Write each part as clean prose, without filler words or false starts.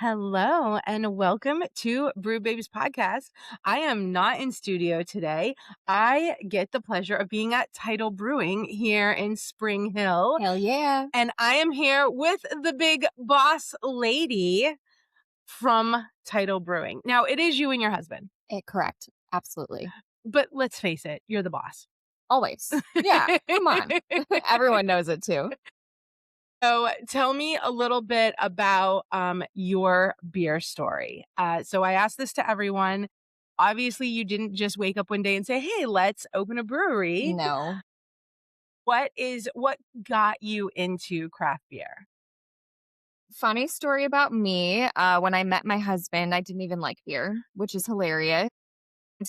Hello and welcome to Brew Babies podcast. I am not in studio today. I get the pleasure of being at Tidal Brewing here in Spring Hill, Hell yeah. and I am here with the big boss lady from Tidal Brewing. Now, it is you and your husband, Correct. Absolutely. but let's face it, you're the boss. Always. Yeah. Come on. Everyone knows it too. So tell me a little bit about your beer story. So I asked this to everyone. Obviously, you didn't just wake up one day and say, "Hey, let's open a brewery." No. What got you into craft beer? Funny story about me. When I met my husband, I didn't even like beer, which is hilarious.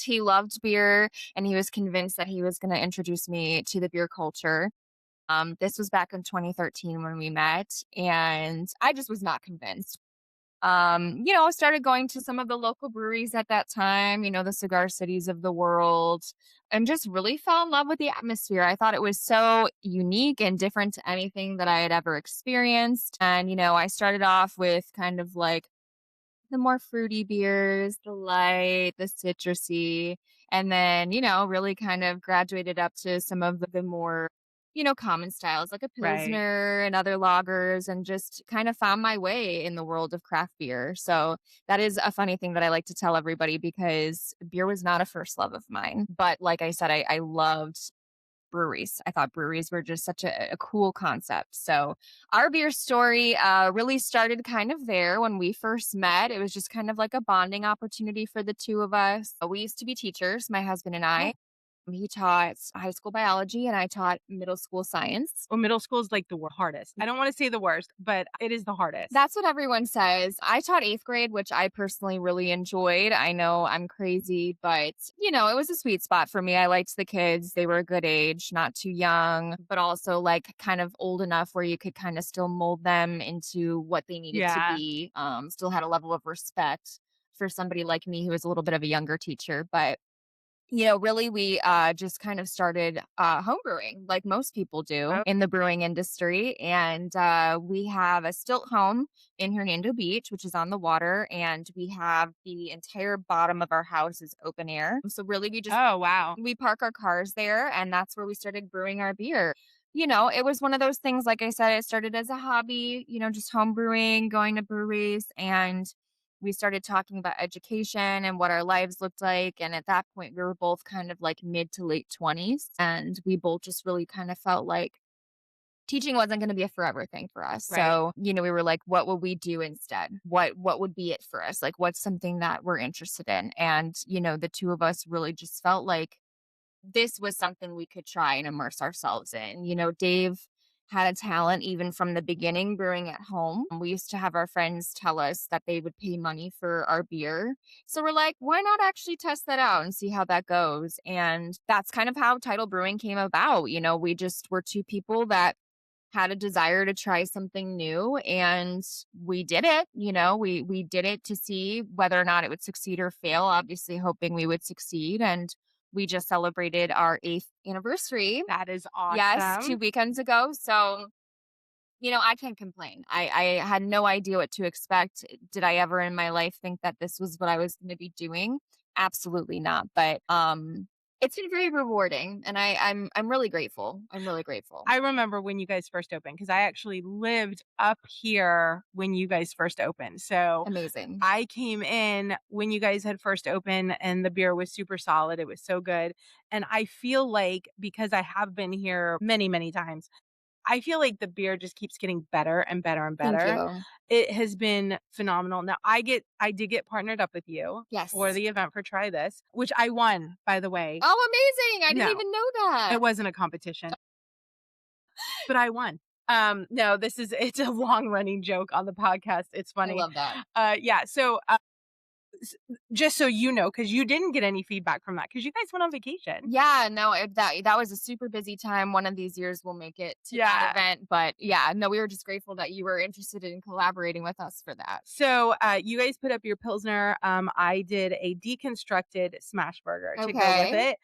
He loved beer and he was convinced that he was going to introduce me to the beer culture. This was back in 2013 when we met, and I just was not convinced. I started going to some of the local breweries at that time, the cigar cities of the world, and just really fell in love with the atmosphere. I thought it was so unique and different to anything that I had ever experienced. And, I started off with kind of like the more fruity beers, the light, the citrusy, and then, really kind of graduated up to some of the more, common styles like a Right. Pilsner and other lagers, and just kind of found my way in the world of craft beer. So that is a funny thing that I like to tell everybody because beer was not a first love of mine. But like I said, I loved breweries. I thought breweries were just such a cool concept. So our beer story really started kind of there when we first met. It was just kind of like a bonding opportunity for the two of us. We used to be teachers, my husband and Oh, I. He taught high school biology and I taught middle school science. well, middle school is like the hardest. I don't want to say the worst, but it is the hardest. That's what everyone says. I taught eighth grade, which I personally really enjoyed. I know I'm crazy, but it was a sweet spot for me. I liked the kids. They were a good age, not too young, but also like kind of old enough where you could kind of still mold them into what they needed to Yeah. be. Still had a level of respect for somebody like me who was a little bit of a younger teacher. But really, we just kind of started home brewing like most people do Oh, in the brewing industry. And we have a stilt home in Hernando Beach, which is on the water. And we have the entire bottom of our house is open air. So really, oh wow. we park our cars there. And that's where we started brewing our beer. It was one of those things, like I said, it started as a hobby, just home brewing, going to breweries. And we started talking about education and what our lives looked like. And at that point, we were both kind of like mid to late 20s. And we both just really kind of felt like teaching wasn't going to be a forever thing for us. Right. So, we were like, what would we do instead? What would be it for us? Like, what's something that we're interested in? And, the two of us really just felt like this was something we could try and immerse ourselves in. Dave had a talent even from the beginning brewing at home. We used to have our friends tell us that they would pay money for our beer. So we're like, why not actually test that out and see how that goes? And that's kind of how Tidal Brewing came about. We just were two people that had a desire to try something new and we did it. We did it to see whether or not it would succeed or fail, obviously hoping we would succeed. And we just celebrated our 8th anniversary. That is Yes, awesome. 2 weekends ago. So, I can't complain. I had no idea what to expect. Did I ever in my life think that this was what I was going to be doing? Absolutely not. But it's been very rewarding and I'm really grateful. I'm really grateful. I remember when you guys first opened because I actually lived up here when you guys first opened. So Amazing. I came in when you guys had first opened and the beer was super solid. It was so good. And I feel like because I have been here many, many times, I feel like the beer just keeps getting better and better and Thank better. you. It has been phenomenal. Now I did get partnered up with you for Yes. the event for Try This, which I won, by the way. Oh, amazing. I didn't No, even know that. it wasn't a competition, but I won. No, it's a long running joke on the podcast. It's I funny. love that. Yeah. So s- just so you know, because you didn't get any feedback from that, because you guys went on vacation. Yeah, no, that was a super busy time. One of these years we'll make it to that Yeah. event. But yeah, no, we were just grateful that you were interested in collaborating with us for that. So you guys put up your Pilsner. I did a deconstructed smash burger to go with Okay. it,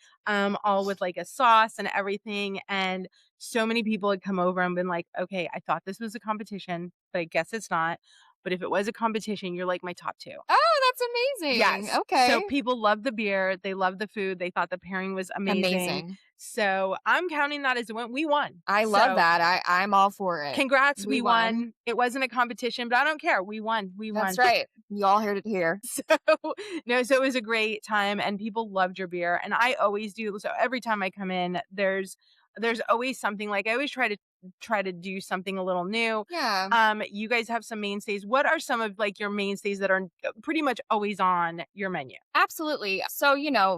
all with like a sauce and everything. And so many people had come over and been like, okay, I thought this was a competition, but I guess it's not. but if it was a competition, you're like my top 2. Oh, that's amazing. Yes. So Okay. people love the beer, they love the food, they thought the pairing was amazing. Amazing. So I'm counting that as a win. We won. I love So that. I'm all for it. congrats, We we won. won. It wasn't a competition, but I don't care. We won. We That's won. right. You all heard it here. So no, so it was a great time and people loved your beer. And I always do. So every time I come in, there's always something like I always try to do something a little new. Yeah. You guys have some mainstays. What are some of like your mainstays that are pretty much always on your menu? Absolutely. So,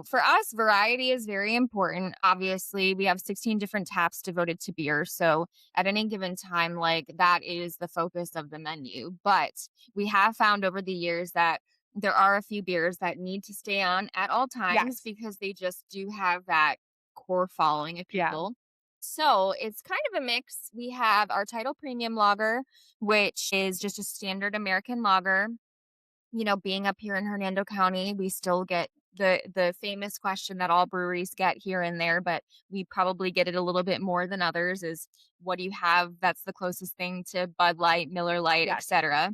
for us, variety is very important. Obviously, we have 16 different taps devoted to beer. So, at any given time, like that is the focus of the menu. But we have found over the years that there are a few beers that need to stay on at all times Yes. because they just do have that core following of Yeah. people. So, it's kind of a mix. We have our Tidal Premium Lager, which is just a standard American lager. Being up here in Hernando County, we still get the famous question that all breweries get here and there, but we probably get it a little bit more than others is what do you have that's the closest thing to Bud Light, Miller Light, Yes. etc.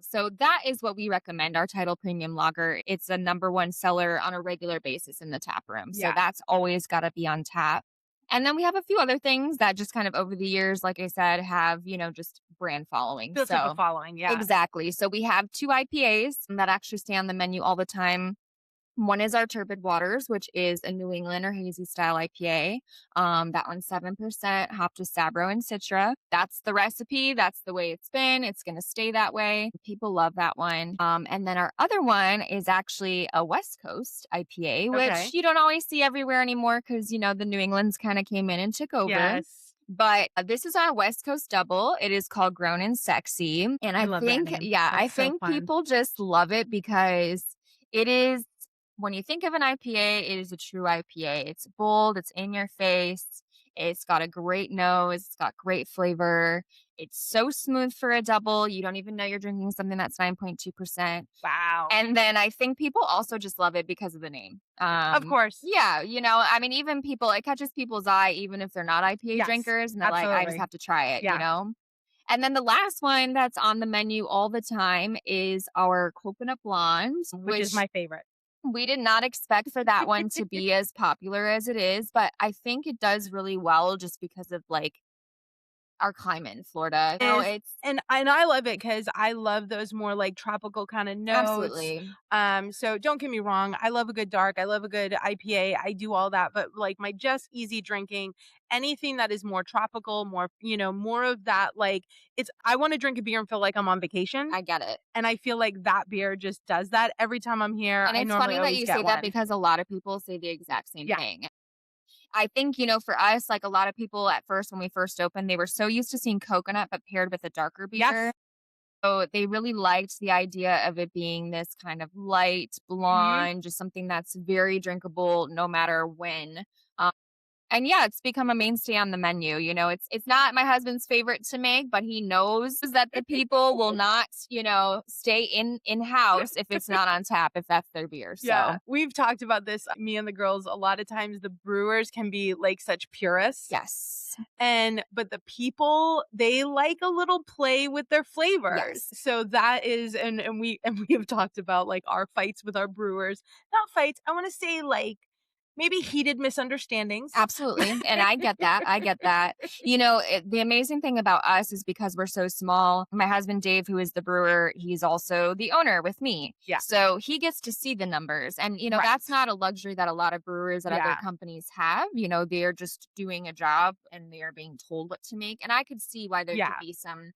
So that is what we recommend our Title Premium Lager. It's a number one seller on a regular basis in the tap room. So Yeah. that's always got to be on tap. And then we have a few other things that just kind of over the years, like I said, have, just brand following. Built up a So following. Yeah. exactly. So we have 2 IPAs that actually stay on the menu all the time. One is our Turbid Waters, which is a New England or hazy style IPA. That one's 7% hopped with Sabro and Citra. That's the recipe. That's the way it's been. It's going to stay that way. People love that one. And then our other one is actually a West Coast IPA, which Okay. you don't always see everywhere anymore because, the New Englands kind of came in and took over. Yes. But this is our West Coast double. It is called Grown and Sexy. And I I love that think, name. yeah, I That's so think fun. people just love it because it is, when you think of an IPA, it is a true IPA. It's bold, it's in your face, it's got a great nose, it's got great flavor. It's so smooth for a double. You don't even know you're drinking something that's 9.2%. Wow. And then I think people also just love it because of the name. Of course. Yeah, I mean, even people, it catches people's eye, even if they're not IPA Yes. drinkers, and they're like, I just Absolutely. have to try it, Yeah. And then the last one that's on the menu all the time is our coconut blonde, Which is which my favorite. we did not expect for that one to be as popular as it is, but I think it does really well just because of like our climate in Florida. Is It's and I love it because I love those more, like, tropical kinda notes. absolutely. So don't get me wrong, I love a good dark, I love a good IPA, I do all that, but, like, my just easy drinking, anything that is more tropical, more more of that, like, it's I wanna drink a beer and feel like I'm on vacation, I get it. and I feel like that beer just does that every time I'm here. And I it's normally funny that always you get say that one. because a lot of people say the exact same Yeah. thing. I think, for us, like a lot of people at first, when we first opened, they were so used to seeing coconut, but paired with a darker beer. Yes. So they really liked the idea of it being this kind of light Mhm. blonde, just something that's very drinkable no matter when. Um, and yeah, it's become a mainstay on the menu. It's not my husband's favorite to make, but he knows that the people will not, stay in house if it's not on tap, if that's their beer. Yeah, So we've talked about this, me and the girls, a lot of times the brewers can be, like, such purists, yes, but the people, they like a little play with their flavors. yes. So that is and we have talked about, like, our fights with our brewers. Not fights, I wanna say, like, maybe heated misunderstandings. Absolutely. And I get that. I get that. The amazing thing about us is because we're so small, my husband Dave, who is the brewer, he's also the owner with me. Yeah. So he gets to see the numbers. And, Right. that's not a luxury that a lot of brewers at other Yeah. companies have. They're just doing a job and they are being told what to make. And I could see why there could Yeah. be some,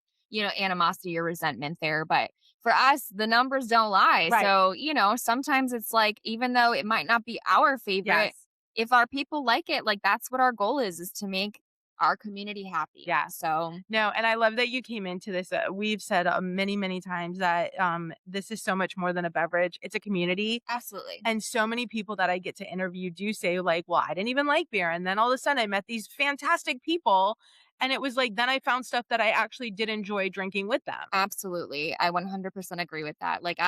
animosity or resentment there. But for us, the numbers don't lie. Right. So, sometimes it's like, even though it might not be our favorite, Yes. if our people like it, like that's what our goal is to make our community happy. Yeah. So No, and I love that you came into this. We've said many, many times that this is so much more than a beverage. It's a community. absolutely. And so many people that I get to interview do say, like, well, I didn't even like beer. And then all of a sudden I met these fantastic people. And it was like, then I found stuff that I actually did enjoy drinking with them. Absolutely. I 100% agree with that. Like,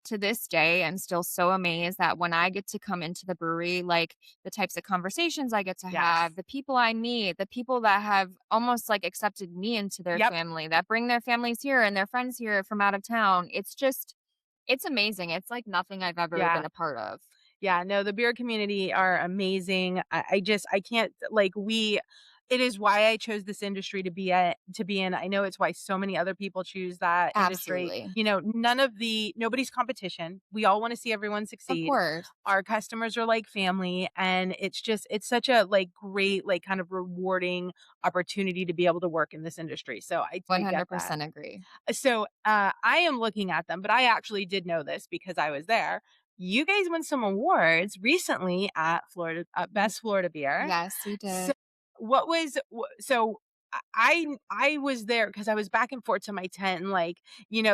to this day, am still so amazed that when I get to come into the brewery, like the types of conversations I get to Yes. have, the people I meet, the people that have almost like accepted me into their Yep. family, that bring their families here and their friends here from out of town. It's amazing. It's like nothing I've ever Yeah. been a part of. Yeah, no, the beer community are amazing. I can't like we it is why I chose this industry to be in. I know it's why so many other people choose that industry. Absolutely. You know, nobody's competition. We all want to see everyone Of succeed. course. Our customers are like family, and it's such a like great like kind of rewarding opportunity to be able to work in this industry. So I get that. 100% agree. So, I am looking at them, but I actually did know this because I was there. You guys won some awards recently at Best Florida Beer. Yes, we So, did. what was so I was there because I was back and forth to my tent and like,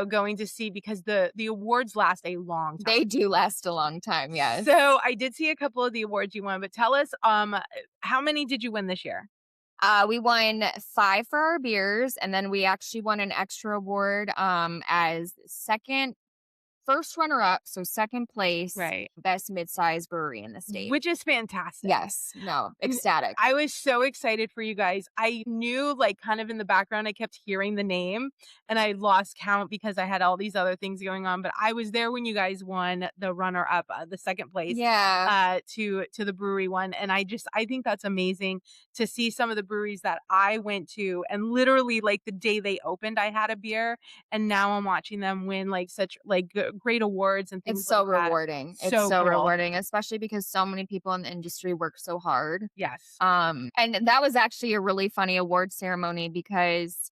going to see because the awards last a long time. They do last a long time. Yes. So, I did see a couple of the awards you won, but tell us, how many did you win this year? We won 5 for our beers, and then we actually won an extra award, as first runner up, so second place, Right. best mid-sized brewery in the state. Which is fantastic. Yes. No, And ecstatic. I was so excited for you guys. I knew, like, kind of in the background, I kept hearing the name and I lost count because I had all these other things going on. But I was there when you guys won the runner up, the second place Yeah. to the brewery one. And I think that's amazing to see some of the breweries that I went to. And literally, like, the day they opened, I had a beer. And now I'm watching them win, like, such, like, great awards and It's things like so that. rewarding. It's So so cool. rewarding, especially because so many people in the industry work so hard. Yes. And that was actually a really funny award ceremony because,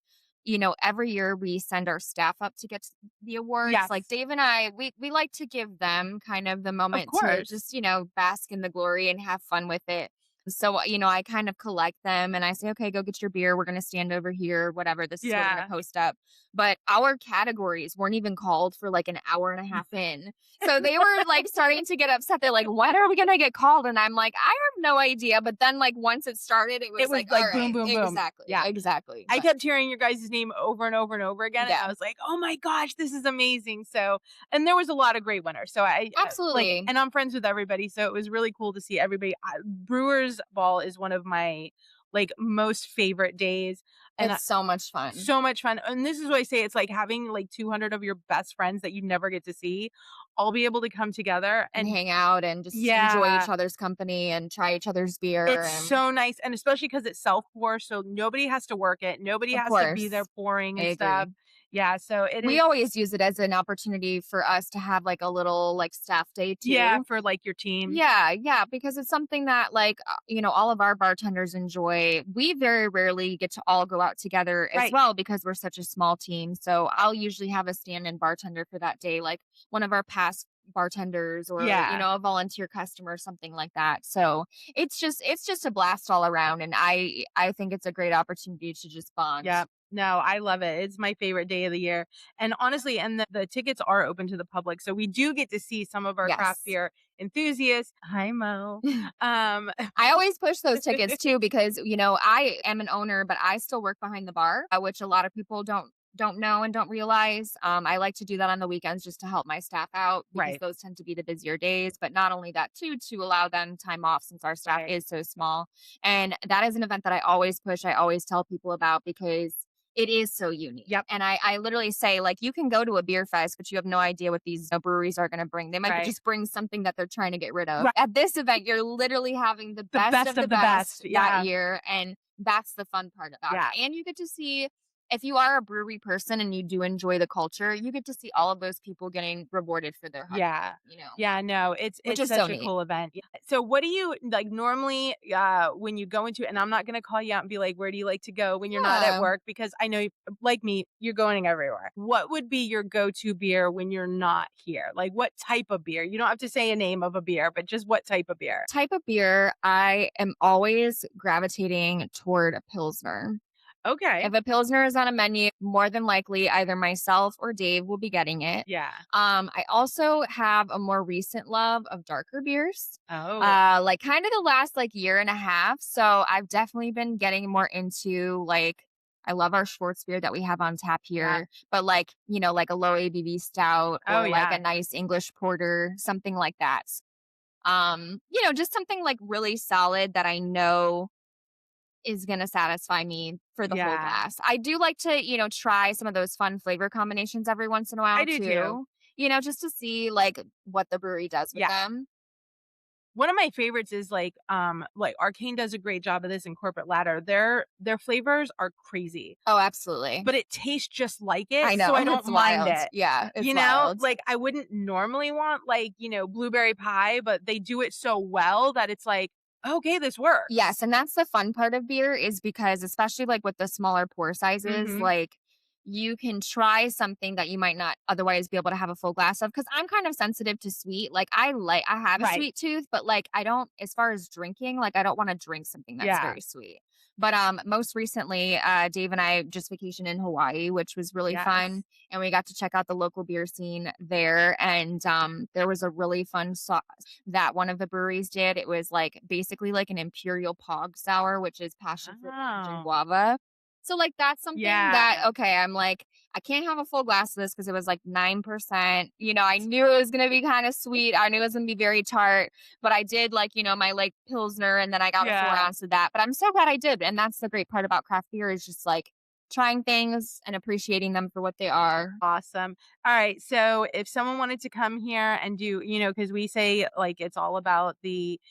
every year we send our staff up to get the awards. Like Yes. Dave and I, we like to give them kind of the Of moment to course. just, bask in the glory and have fun with it. So, I kind of collect them and I say, okay, go get your beer. We're going to stand over here, whatever. This is where we're going Yeah. to post up. But our categories weren't even called for like an hour and a half in. So they were like starting to get upset. They're like, when are we going to get called? And I'm like, I have no idea. But then, like, once it started, it It was was like, all like boom, right, boom, boom. exactly. Yeah. Exactly. I But kept hearing your guys' name over and over and over again, and I yeah, was like, "Oh my gosh, this is amazing." So, and there was a lot of great winners. So absolutely. and I'm friends with everybody, so it was really cool to see everybody. Brewers Ball is one of my like most favorite days, and It's so much fun so much fun. And this is what I say, it's like having like 200 of your best friends that you never get to see all be able to come together and and hang out and just enjoy yeah, each other's company and try each other's beer. it's And so nice, and especially because it's self-pour, so nobody has to work it, nobody of has to be there course, pouring I and stuff. agree. Yeah, so it We is always use it as an opportunity for us to have like a little like staff day yeah, too. for, like, your team. Yeah, yeah, because it's something that like all of our bartenders enjoy. We very rarely get to all go out together as Right. well because we're such a small team. So I'll usually have a stand-in bartender for that day, like one of our past bartenders or Yeah. a volunteer customer or something like that. So it's just a blast all around, and I think it's a great opportunity to just bond. Yep. No, I love it. It's my favorite day of the year. And honestly, and the tickets are open to the public, so we do get to see some of our craft Yes. beer enthusiasts. Hi, Mo. Um I always push those tickets too because I am an owner, but I still work behind the bar, which a lot of people don't know and don't realize. I like to do that on the weekends just to help my staff out because Right, those tend to be the busier days. But not only that too, to allow them time off since our staff right. is so small. And that is an event that I always push. I always tell people about because it is so unique. Yep, And I literally say, like, you can go to a beer fest, but you have no idea what these breweries are going to bring. They might right. just bring something that they're trying to get rid of. Right. At this event, you're literally having the The best best of the of the best. best that Yeah. year. And that's the fun part about Yeah. it. And you get to see, if you are a brewery person and you do enjoy the culture, you get to see all of those people getting rewarded for their hard Yeah. work, Yeah, no, it's which it's is so such a neat. cool event. Yeah. So what do you like normally when you go into and I'm not gonna call you out and be like, where do you like to go when you're not at Yeah. work? Because I know like me, you're going everywhere. What would be your go-to beer when you're not here? Like what type of beer? You don't have to say a name of a beer, but just what type of beer? Type of beer, I am always gravitating toward a Pilsner. Okay. If a Pilsner is on a menu, more than likely either myself or Dave will be getting it. Yeah. I also have a more recent love of darker beers, Oh, like kind of the last like year and a half. So I've definitely been getting more into like, I love our Schwartz beer that we have on tap yeah. here, but like, like a low ABV stout Oh, or like a yeah. nice English porter, something like that. Just something like really solid that I know is gonna satisfy me for the whole Yeah. glass. I do like to, try some of those fun flavor combinations every once in a I while do too. too, just to see, like, what the brewery does with Yeah. them. One of my favorites is like Arcane does a great job of this in Corporate Ladder. Their flavors are crazy, Oh, absolutely. but it tastes just like I it, so know, I don't it's mind wild. it. Yeah, it's You know? wild. Like, I wouldn't normally want, like, blueberry pie, but they do it so well that it's like, "Okay, this works." Yes, and that's the fun part of beer is because especially, like, with the smaller pour sizes, Mhm. like, you can try something that you might not otherwise be able to have a full glass of. Because 'cause I'm kind of sensitive to sweet, like, I have a Right. sweet tooth, but, like, I don't as far as drinking, like, I don't wanna drink something that's Yeah. very sweet. But, most recently, Dave and I just vacationed in Hawaii, which was really fun, Yes. and we got to check out the local beer scene there, and, there was a really fun sauce that one of the breweries did. It was like basically like an imperial pog sour, which is passion fruit, orange, and Oh. guava. So like that's something that Yeah. okay, I'm like, I can't have a full glass of this because it was like 9%. I knew it was gonna be kind of sweet. I knew it was gonna be very tart, but I did like, my like Pilsner and then I got a 4 ounce of that. But I'm so glad I did. And that's the great part about craft beer is just like trying things and appreciating them for what they are. Awesome. All right. So if someone wanted to come here and do, because we say like it's all about the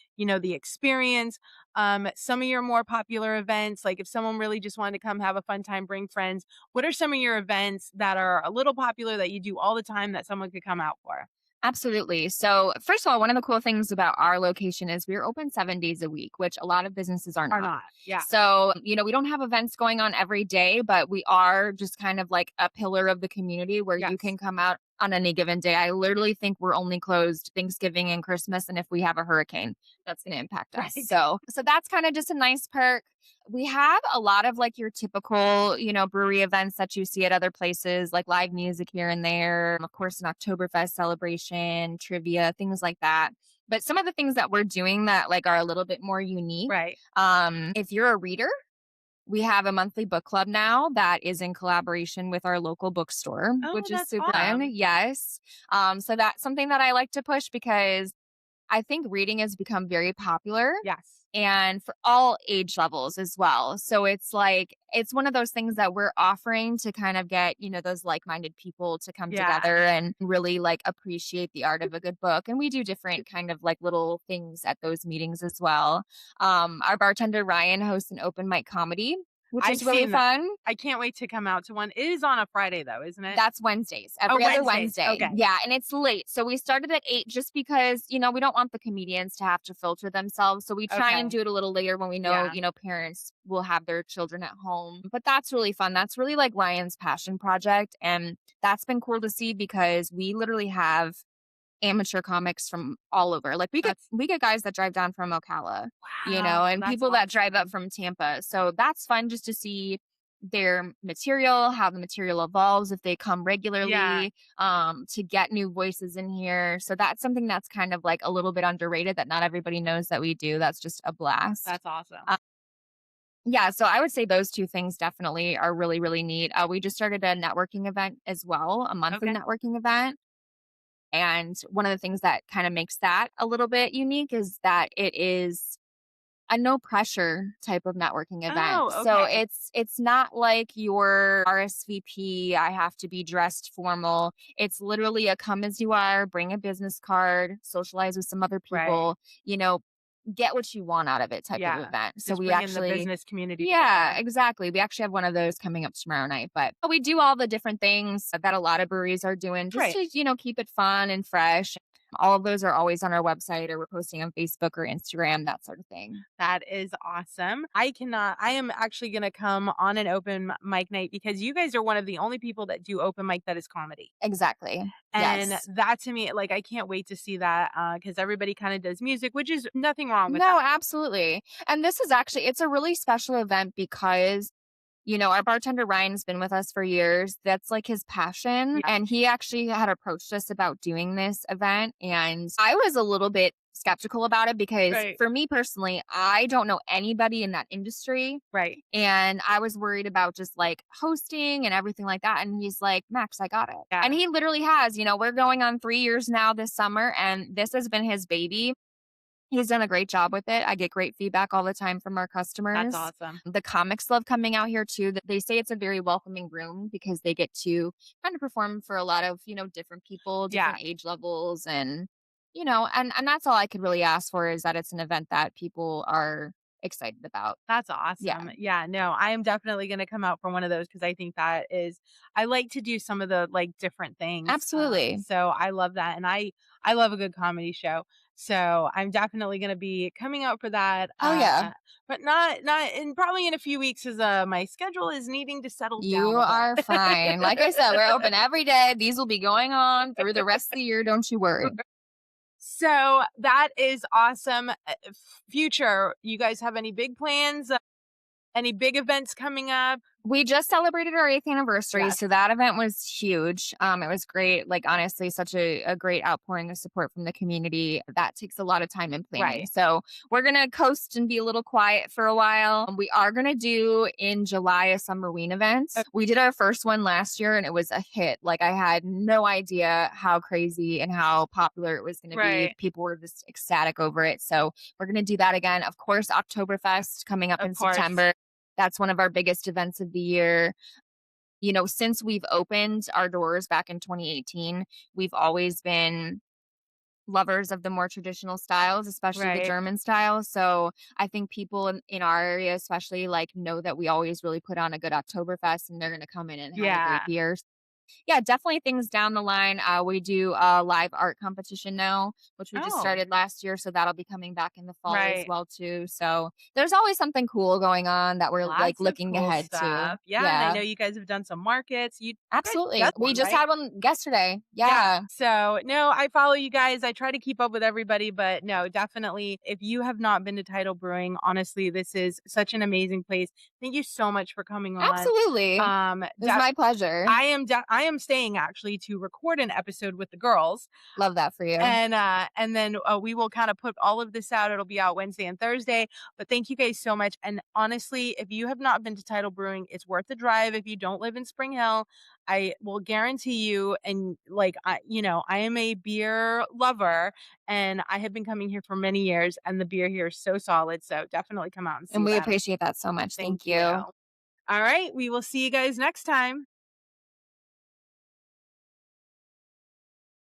experience. Some of your more popular events, like if someone really just wanted to come have a fun time, bring friends, what are some of your events that are a little popular that you do all the time that someone could come out for? Absolutely. So, first of all, one of the cool things about our location is we're open 7 days a week, which a lot of businesses are Or not. not? Yeah. So, we don't have events going on every day, but we are just kind of like a pillar of the community where you Yes. can come out on any given day. I literally think we're only closed Thanksgiving and Christmas, and if we have a hurricane, that's going to impact us. Right. So that's kind of just a nice perk. We have a lot of like your typical, brewery events that you see at other places, like live music here and there. Of course, an Oktoberfest celebration, trivia, things like that. But some of the things that we're doing that like are a little bit more unique. Right. If you're a reader, we have a monthly book club now that is in collaboration with our local bookstore, Oh, which is that's super fun. awesome. Yes. So that's something that I like to push because I think reading has become very popular Yes. and for all age levels as well. So it's like it's one of those things that we're offering to kind of get, those like-minded people to come Yeah. together and really like appreciate the art of a good book. And we do different kind of like little things at those meetings as well. Our bartender Ryan hosts an open mic comedy, which I've is really seen that. fun. I can't wait to come out to one. It is on a Friday though, isn't it? That's Wednesdays, Oh, every other Wednesdays. Wednesday. Okay. Yeah, and it's late. So we started at 8 just because, we don't want the comedians to have to filter themselves. So we try and Okay. do it a little later when we know, Yeah. parents will have their children at home. But that's really fun. That's really like Ryan's passion project. And that's been cool to see because we literally have amateur comics from all over. Like we get That's we get guys that drive down from Ocala, wow. and That's people that drive up awesome. from Tampa. So that's fun just to see their material, how the material evolves if they come Yeah. regularly, to get new voices in here. So that's something that's kind of like a little bit underrated that not everybody knows that we do. That's just a blast. That's awesome. Uh, yeah, so I would say those two things definitely are really, really neat. We just started a networking event as well, a monthly Okay. networking event. And one of the things that kind of makes that a little bit unique is that it is a no pressure type of networking event. Oh, So okay. it's not like your RSVP, I have to be dressed formal. It's literally a come as you are, bring a business card, socialize with some other Right. people, you know, get what you want out of it type of Yeah. event. So Just we bringing the actually business community yeah, together. exactly. We actually have one of those coming up tomorrow night, but we do all the different things that a lot of breweries are doing just Right. to, keep it fun and fresh. All of those are always on our website or we're posting on Facebook or Instagram, that sort of thing. That is awesome. I am actually going to come on an open mic night because you guys are one of the only people that do open mic that is comedy. Exactly. And Yes. that to me, like, I can't wait to see that because everybody kind of does music, which is nothing wrong with No, that. absolutely. And this is actually it's a really special event because Our bartender Ryan's been with us for years. That's like his passion. Yeah, And he actually had approached us about doing this event. And I was a little bit skeptical about it because right, for me personally, I don't know anybody in that industry. right. And I was worried about just like hosting and everything like that. And he's like, Max, I got it. And Yeah, he literally has, we're going on 3 years now this summer, and this has been his baby. He's done a great job with it. I get great feedback all the time from our that's customers. awesome. The comics love coming out here too. That they say it's a very welcoming room because they get to kind of perform for a lot of, different people, Yeah. different age levels, and that's all I could really ask for is that it's an event that people are excited about. That's Yeah. awesome. Yeah, no, I am definitely gonna come out for one of those because I think that is I like to do some of the, like, different things, Absolutely. so I love that, and I love a good comedy show, so I'm definitely gonna be coming out for that, Oh yeah. but not in probably in a few weeks as, my schedule is needing to settle You down a are bit. fine. Like I said, we're open every day. These will be going on through the rest of the year. Don't you worry. So, that is awesome, future, you guys have any big plans, any big events coming up? We just celebrated our 8th anniversary, Yes, so that event was huge. It was great. Like honestly, such a great outpouring of support from the community. That takes a lot of time and planning. right. So we're gonna coast and be a little quiet for a while. We are gonna do in July a summer ween event. We did our first one last year and it was a hit. Like I had no idea how crazy and how popular it was gonna be. Right, People were just ecstatic over it. So we're gonna do that again. Of course, Oktoberfest coming up of in course. September. That's one of our biggest events of the year. Since we've opened our doors back in 2018, we've always been lovers of the more traditional styles, especially the Right. German style. So I think people in our area, especially, like know that we always really put on a good Oktoberfest, and they're going to come in and have a great Yeah. beer. Yeah, definitely things down the line. We do a live art competition now, which we just Oh, started last year. So that'll be coming back in the fall as right. well too. So there's always something cool going on that we're like Lots of looking cool ahead to. stuff. Yeah, and I Yeah, know you guys have done some markets. You guys absolutely. done We one, just right? had one yesterday. Yeah. Yeah, So, no, I follow you guys. I try to keep up with everybody, but no, definitely. If you have not been to Tidal Brewing, honestly, this is such an amazing place. Thank you so much for coming on. absolutely. It Um, was my pleasure. I am staying actually to record an episode with the girls. Love that for you. And then we will kind of put all of this out. It'll be out Wednesday and Thursday. But thank you guys so much. And honestly, if you have not been to Tidal Brewing, it's worth the drive. If you don't live in Spring Hill, I will guarantee you. And like I am a beer lover, and I have been coming here for many years, and the beer here is so solid. So definitely come out and And see we them. appreciate that so much. Thank Thank you. you. All right, we will see you guys next time.